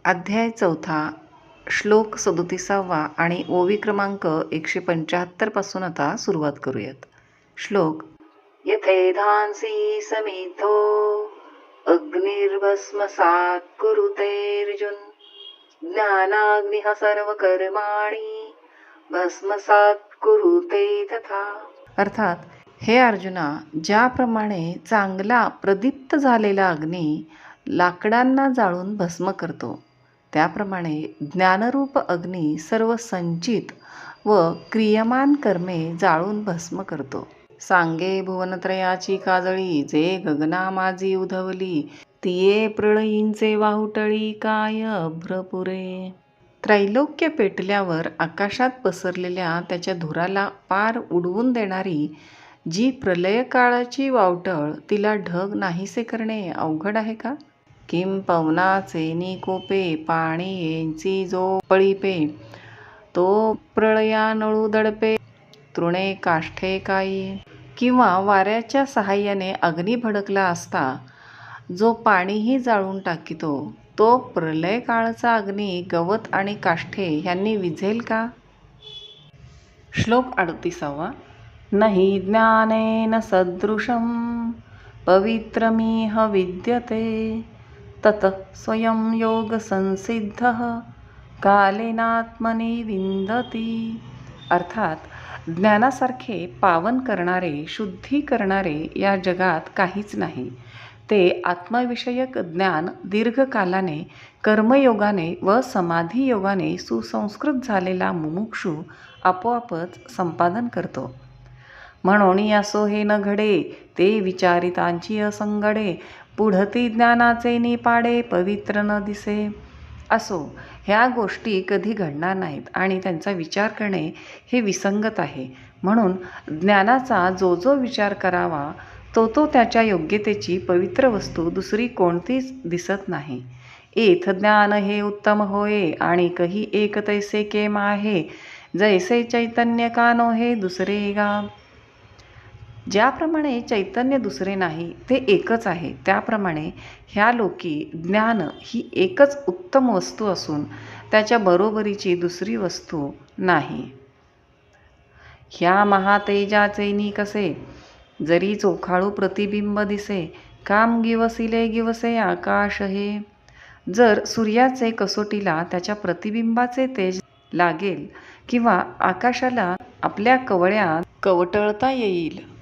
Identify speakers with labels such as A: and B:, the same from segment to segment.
A: अध्याय 4 श्लोक 37 आणि ओवी क्रमांक 175 पासून आता सुरुवात करूयात. श्लोक. यथेधांसी समिद्धो अग्निर्भस्मसात् कुरुतेऽर्जुन ज्ञानाग्निः सर्वकर्माणि भस्मसात् कुरुते तथा. अर्थात, हे अर्जुना, ज्याप्रमाणे चांगला प्रदीप्त झालेला अग्नी लाकडांना जाळून भस्म करतो, त्याप्रमाणे ज्ञानरूप अग्नी सर्व संचित व क्रियमान कर्मे जाळून भस्म करतो. सांगे भुवनत्रयाची काजळी, जे गगना माझी उधवली, तिये प्रळयींचे वाहुटळी काय अभ्रपुरे. त्रैलोक्य पेटल्यावर आकाशात पसरलेल्या त्याच्या धुराला पार उडवून देणारी जी प्रलयकाळाची वावटळ, तिला ढग नाहीसे करणे अवघड आहे का? किम पवनाचे निकोपे, पाणी येंची जो पळीपे, तो प्रळयानळू दडपे, तृणे काष्ठे काही. किंवा वाऱ्याच्या सहाय्याने अग्नी भडकला असता जो पाणीही जाळून टाकितो, तो प्रलय काळचा अग्नी गवत आणि काष्ठे ह्यांनी विझेल का? श्लोक 38. नहि ज्ञानेन सदृशं पवित्रमिह विद्यते, ततः स्वयं योग संसिद्धः कालेनात्मनि विंदती. अर्थात, ज्ञानासारखे पावन करणारे, शुद्धी करणारे या जगात काहीच नाही. ते आत्मविषयक ज्ञान दीर्घकालाने, कर्मयोगाने व समाधियोगाने सुसंस्कृत झालेला मुमुक्षू आपोआपच संपादन करतो. म्हणून यासो हे न घडे, ते विचारितांची असंगडे, पुढती ज्ञानाचे निपाडे, पवित्र न दिसे. असो, ह्या गोष्टी कधी घडणार नाहीत आणि त्यांचा विचार करणे हे विसंगत आहे. म्हणून ज्ञानाचा जो जो विचार करावा, तो तो त्याच्या योग्यतेची पवित्र वस्तू दुसरी कोणतीच दिसत नाही. एथ ज्ञान हे उत्तम होय, आणि कही एक तैसे केम आहे, जैसे चैतन्य कानो हे दुसरे गा. ज्याप्रमाणे चैतन्य दुसरे नाही, ते एकच आहे, त्याप्रमाणे ह्या लोकी ज्ञान ही एकच उत्तम वस्तू असून त्याच्या बरोबरीची दुसरी वस्तू नाही. ह्या महातेजाचे नी कसे, जरी चोखाळू प्रतिबिंब दिसे, काम गिवसिले गिवसे आकाश हे. जर सूर्याचे कसोटीला त्याच्या प्रतिबिंबाचे तेज लागेल किंवा आकाशाला आपल्या कवळ्यात कवटळता येईल,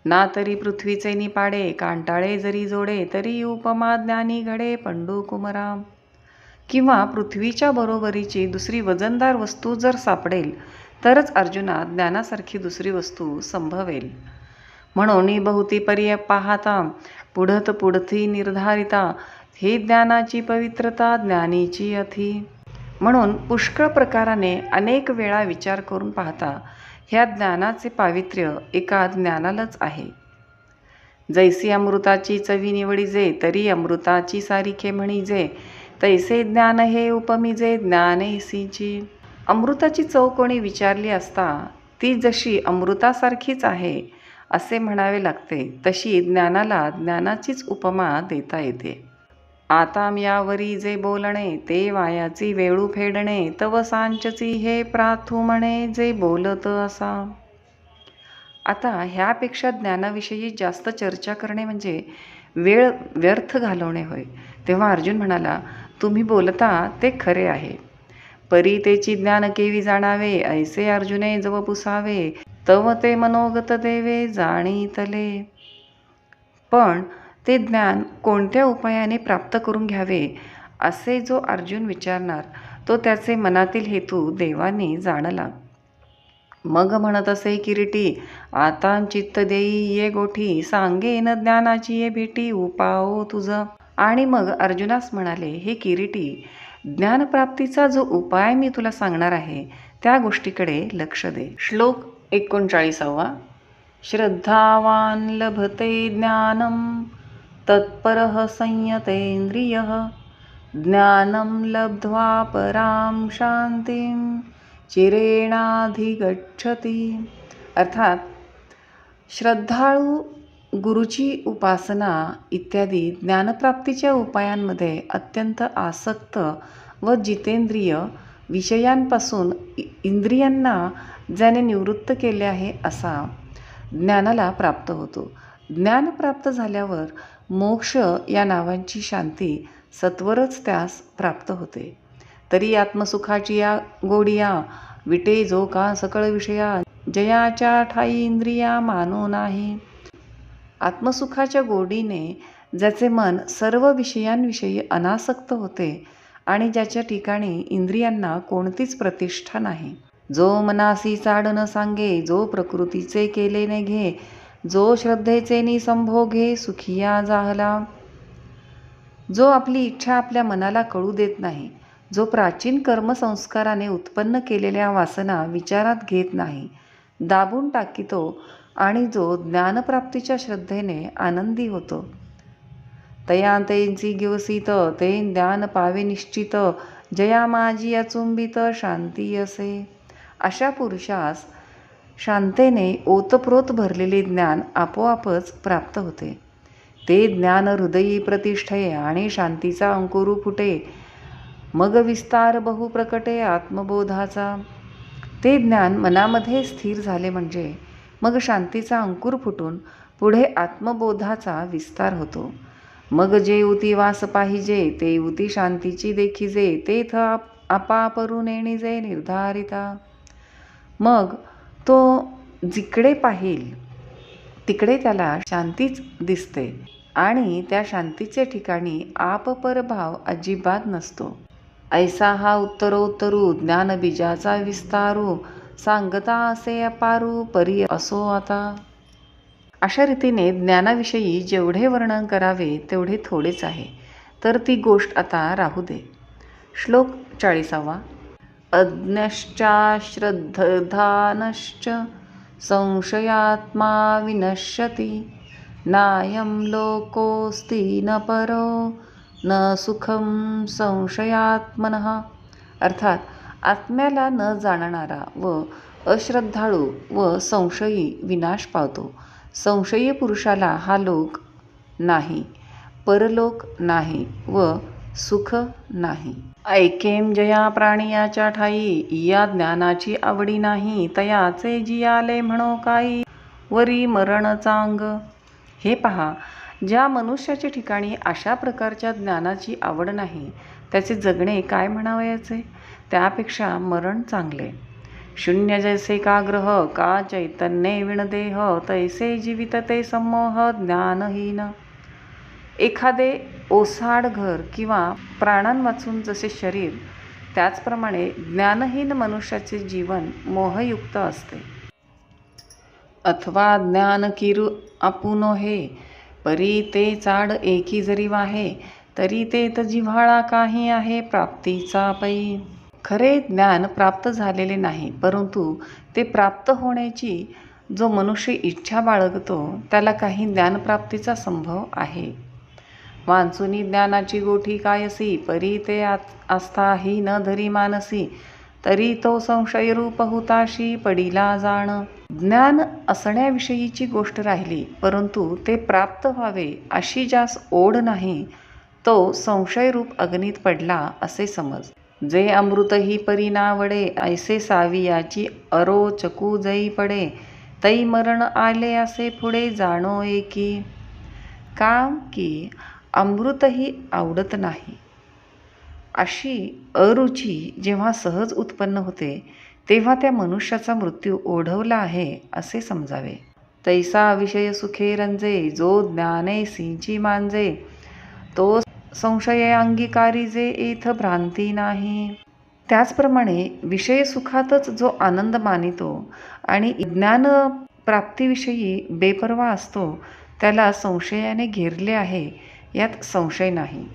A: ना तरी पृथ्वीचे निपाडे, कांटाळे जरी जोडे, तरी उपमा ज्ञानी घडे पंडू कुमरा. किंवा पृथ्वीच्या बरोबरीची दुसरी वजनदार वस्तू जर सापडेल, तरच अर्जुना ज्ञानासारखी दुसरी वस्तू संभवेल. म्हणून बहुती पर्य पाहता, पुढत पुढती निर्धारिता, हे ज्ञानाची पवित्रता ज्ञानीची अथी. म्हणून पुष्कळ प्रकाराने अनेक वेळा विचार करून पाहता, ह्या ज्ञानाचे पावित्र्य एका ज्ञानालाच आहे. जैसी अमृताची चवी निवडीजे, तरी अमृताची सारिखे म्हणीजे, तैसे ज्ञान हे उपमिजे ज्ञानेसीची. अमृताची चव कोणी विचारली असता ती जशी अमृतासारखीच आहे असे म्हणावे लागते, तशी ज्ञानाला ज्ञानाचीच उपमा देता येते. आता यावरी जे बोलणे, ते वायाची वेळू फेडणे, तव सांचची हे प्राथू म्हणे, जे बोलत असा. आता ह्यापेक्षा ज्ञानाविषयी जास्त चर्चा करणे म्हणजे वेळ व्यर्थ घालवणे होय. तेव्हा अर्जुन म्हणाला, तुम्ही बोलता ते खरे आहे. परी तेची ज्ञान केवी जाणावे, ऐसे अर्जुने जव पुसावे, तव ते मनोगत देवे जाणीतले. पण ते ज्ञान कोणत्या उपायाने प्राप्त करून घ्यावे, असे जो अर्जुन विचारणार, तो त्याचे मनातील हेतू देवाने जाणला. मग म्हणत असे किरीटी, आता चित्त देई ये गोठी, सांगेन ज्ञानाची ये भेटी, उपाओ तुझ. आणि मग अर्जुनास म्हणाले, हे किरीटी, ज्ञानप्राप्तीचा जो उपाय मी तुला सांगणार आहे, त्या गोष्टीकडे लक्ष दे. श्लोक 39. श्रद्धावान लभते ज्ञानम, तत्परः संयतेंद्रियः, ज्ञानम लब्ध्वा पराम शांतीम चिरेणाधिगच्छति. अर्थात, श्रद्धाळू गुरुची उपासना इत्यादी ज्ञानप्राप्तीच्या उपायांमध्ये अत्यंत आसक्त व जितेंद्रिय विषयांपासून इंद्रियांना ज्याने निवृत्त केले आहे असा ज्ञानाला प्राप्त होतो. ज्ञान प्राप्त झाल्यावर मोक्ष या नावांची शांती सत्वरच त्यास प्राप्त होते. तरी आत्मसुखाची या गोडिया विटे जो का सकळ विषया, जयाच्या ठाई इंद्रिया मानो नाही. आत्मसुखाच्या गोडीने ज्याचे मन सर्व विषयांविषयी अनासक्त होते आणि ज्याच्या ठिकाणी इंद्रियांना कोणतीच प्रतिष्ठा नाही. जो मनासी चाड न सांगे, जो प्रकृतीचे केले ने घे, जो श्रद्धेचे निसंभोगे सुखिया जाहला. जो आपली इच्छा आपल्या मनाला कळू देत नाही, जो प्राचीन कर्मसंस्काराने उत्पन्न केलेल्या वासना विचारात घेत नाही, दाबून टाकीतो आणि जो ज्ञानप्राप्तीच्या श्रद्धेने आनंदी होतो. तया तेंची गिवसित, ते ज्ञान पावे निश्चित, जया माझी अचुंबित शांती असे. अशा पुरुषास शांतेने ओतप्रोत भरलेले ज्ञान आपोआपच प्राप्त होते. ते ज्ञान हृदयी प्रतिष्ठे आणि शांतीचा अंकुरू फुटे, मग विस्तार बहु प्रकटे आत्मबोधाचा. ते ज्ञान मनामध्ये स्थिर झाले म्हणजे मग शांतीचा अंकुर फुटून पुढे आत्मबोधाचा विस्तार होतो. मग जे उती वास पाहिजे ते उती शांतीची देखिजे, तेथ आपापरू नेणिजे निर्धारिता. मग तो जिकडे पाहिल तिकडे त्याला शांतीच दिसते आणि त्या शांतीच्या ठिकाणी आपपर भाव अजिबात नसतो. ऐसा हा उत्तरोत्तरू ज्ञानबीजाचा विस्तारू, सांगता असे अपारू परी असो आता. अशा रीतीने ज्ञानाविषयी जेवढे वर्णन करावे तेवढे थोडेच आहे, तर ती गोष्ट आता राहू दे. श्लोक 40. अज्ञश्चाश्रद्धानश्च संशयात्मा विनश्यति, नायं लोकोऽस्ति न परो न सुखं संशयात्मनः. अर्थात आत्म्याला न जाणणारा व अश्रद्धाळू व संशयी विनाश पावतो. संशयी पुरुषाला हा लोक नाही, परलोक नाही व सुख नाही. ऐकेम जया प्राणियाच्या ठाई, या ज्ञानाची आवडी नाही, तयाचे जियाले म्हणो काही, वरी मरण चांग. हे पहा, ज्या मनुष्याच्या ठिकाणी अशा प्रकारच्या ज्ञानाची आवड नाही त्याचे जगणे काय म्हणावयाचे, त्यापेक्षा मरण चांगले. शून्य जैसे का ग्रह, का चैतन्ये विणदेह, तैसे जीवित ते संमोह ज्ञानहीन. एखादे ओसाड घर किंवा प्राणांवाचून जसे शरीर, त्याचप्रमाणे ज्ञानहीन मनुष्याचे जीवन मोहयुक्त असते. अथवा ज्ञान किरू आपुनो हे, परी ते चाड एकी जरी वाहे, तरी तेत जिव्हाळा काही आहे प्राप्तीचा पै. खरे ज्ञान प्राप्त झालेले नाही, परंतु ते प्राप्त होण्याची जो मनुष्य इच्छा बाळगतो त्याला काही ज्ञानप्राप्तीचा संभव आहे. वांचुनी ज्ञानाची गोठी कायसी, परी ते आस्थाही न धरी मानसी, तरी तो संशयरूप हुताशी पडिला जाण. ज्ञान असण्याविषयीची गोष्ट राहिली, परंतु ते प्राप्त व्हावे अशी ज्यास ओढ नाही, तो संशयरूप अग्नीत पडला असे समज. जे अमृतही परी नावडे, ऐसे सावियाची अरोचकू जई पडे, तै मरण आले असे पुढे जाणो एकी. काम की अमृतही आवडत नाही अशी अरुची जेव्हा सहज उत्पन्न होते तेव्हा त्या मनुष्याचा मृत्यू ओढवला आहे असे समजावे. तैसा विषय सुखे रंजे, जो ज्ञाने सिंची मांजे, तो संशय अंगीकारी जे एथ भ्रांती नाही. त्याचप्रमाणे विषय सुखातच जो आनंद मानितो आणि ज्ञान प्राप्तीविषयी बेपर्वा असतो त्याला संशयाने घेरले आहे यात संशय नाही.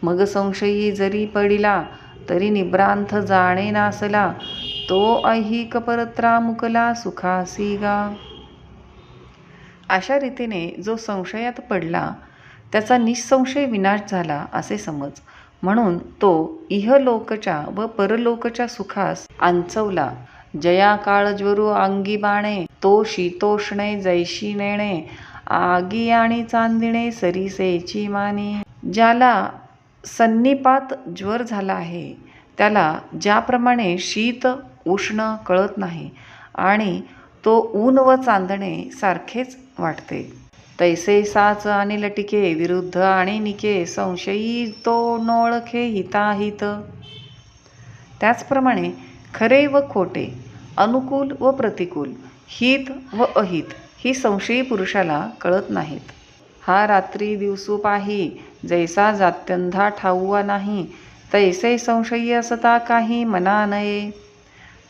A: मग संशयी जरी पडिला तरी निभ्रांत जाणे नासला, तो ऐहिक परत्रा मुकला सुखासी गा. अशा रीतीने जो संशयात पडला त्याचा निसंशय विनाश झाला असे समज. म्हणून तो इहलोकच्या व परलोकच्या सुखास आंचवला. जया काळ ज्वरू अंगी बाणे, तो शीतोष्णे जैशी नेणे, आगी आणि चांदिणे सरीसेची मानी. ज्याला संनिपात ज्वर झाला आहे त्याला ज्याप्रमाणे शीत उष्ण कळत नाही आणि तो ऊन व चांदणे सारखेच वाटते, तैसे साच आणि लटिके विरुद्ध आणि निके संशयी तो नोळखे हिताहित. त्याचप्रमाणे खरे व खोटे, अनुकूल व प्रतिकूल, हित व अहित ही संशयी पुरुषाला कळत नाहीत. हा रात्री दिवसू पाही जैसा जात्यंधा ठाऊवा नाही, तैसे संशयी असता काही मना नये.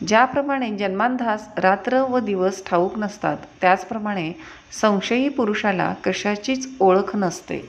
A: ज्याप्रमाणे जन्मांधास रात्र व दिवस ठाऊक नसतात, त्याचप्रमाणे संशयी पुरुषाला कशाचीच ओळख नसते.